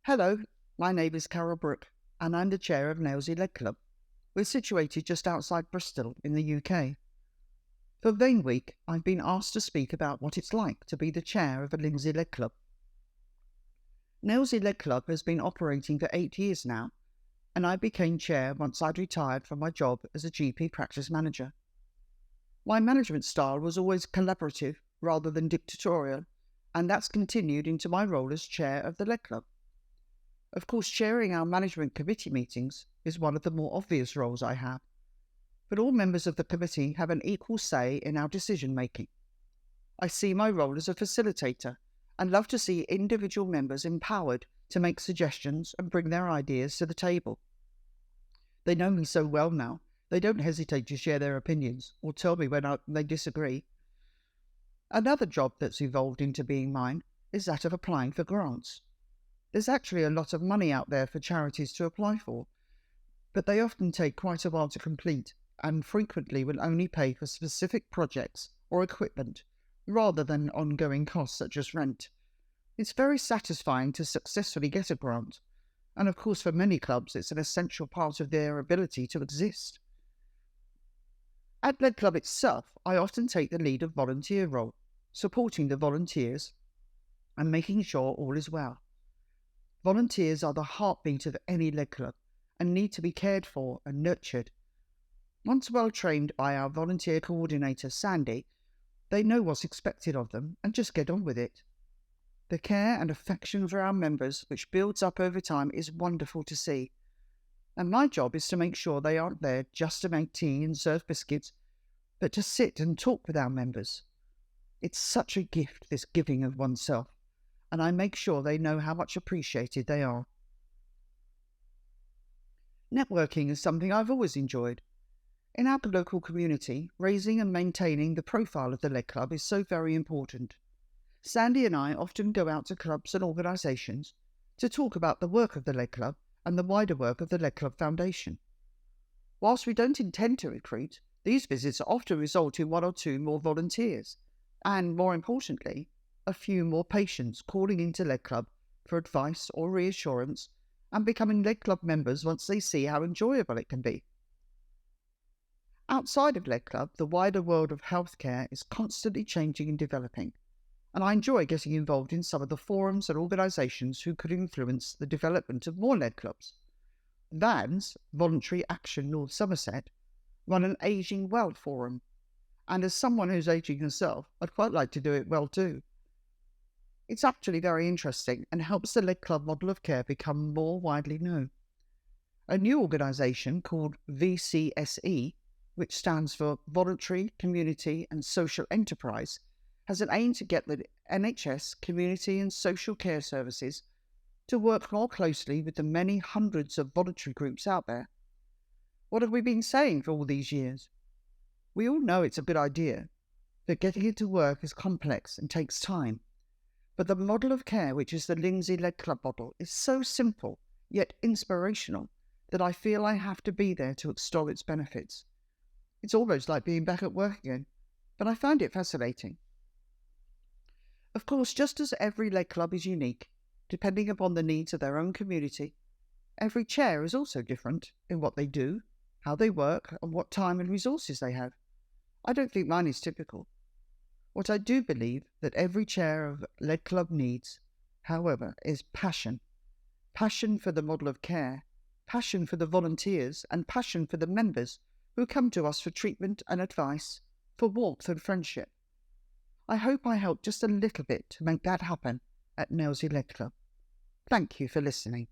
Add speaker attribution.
Speaker 1: Hello, my name is Carole Brooke, and I'm the chair of Nailsea Leg Club. We're situated just outside Bristol in the UK. For Vein Week, I've been asked to speak about what it's like to be the chair of a Nailsea Leg Club. Nailsea Leg Club has been operating for 8 years now, and I became chair once I'd retired from my job as a GP practice manager. My management style was always collaborative rather than dictatorial, and that's continued into my role as chair of the Leg Club. Of course, chairing our management committee meetings is one of the more obvious roles I have, but all members of the committee have an equal say in our decision-making. I see my role as a facilitator and love to see individual members empowered to make suggestions and bring their ideas to the table. They know me so well now, they don't hesitate to share their opinions or tell me when they disagree. Another job that's evolved into being mine is that of applying for grants. There's actually a lot of money out there for charities to apply for, but they often take quite a while to complete and frequently will only pay for specific projects or equipment rather than ongoing costs such as rent. It's very satisfying to successfully get a grant, and of course for many clubs it's an essential part of their ability to exist. At Leg Club itself, I often take the lead of volunteer role, supporting the volunteers and making sure all is well. Volunteers are the heartbeat of any leg club and need to be cared for and nurtured. Once well trained by our volunteer coordinator, Sandy, they know what's expected of them and just get on with it. The care and affection for our members, which builds up over time, is wonderful to see. And my job is to make sure they aren't there just to make tea and serve biscuits, but to sit and talk with our members. It's such a gift, this giving of oneself, and I make sure they know how much appreciated they are. Networking is something I've always enjoyed. In our local community, raising and maintaining the profile of the Leg Club is so very important. Sandy and I often go out to clubs and organisations to talk about the work of the Leg Club and the wider work of the Leg Club Foundation. Whilst we don't intend to recruit, these visits often result in one or two more volunteers, and more importantly, a few more patients calling into Leg Club for advice or reassurance and becoming Leg Club members once they see how enjoyable it can be. Outside of Leg Club, the wider world of healthcare is constantly changing and developing, and I enjoy getting involved in some of the forums and organisations who could influence the development of more Leg Clubs. VANS, Voluntary Action North Somerset, run an Ageing Well forum, and as someone who's ageing herself, I'd quite like to do it well too. It's actually very interesting and helps the Leg Club model of care become more widely known. A new organisation called VCSE, which stands for Voluntary, Community and Social Enterprise, has an aim to get the NHS, community and social care services to work more closely with the many hundreds of voluntary groups out there. What have we been saying for all these years? We all know it's a good idea, but getting it to work is complex and takes time. But the model of care, which is the Nailsea Leg Club model, is so simple, yet inspirational, that I feel I have to be there to extol its benefits. It's almost like being back at work again, but I find it fascinating. Of course, just as every leg club is unique, depending upon the needs of their own community, every chair is also different in what they do, how they work, and what time and resources they have. I don't think mine is typical. What I do believe that every chair of Leg Club needs, however, is passion. Passion for the model of care, passion for the volunteers, and passion for the members who come to us for treatment and advice, for warmth and friendship. I hope I helped just a little bit to make that happen at Nailsea Leg Club. Thank you for listening.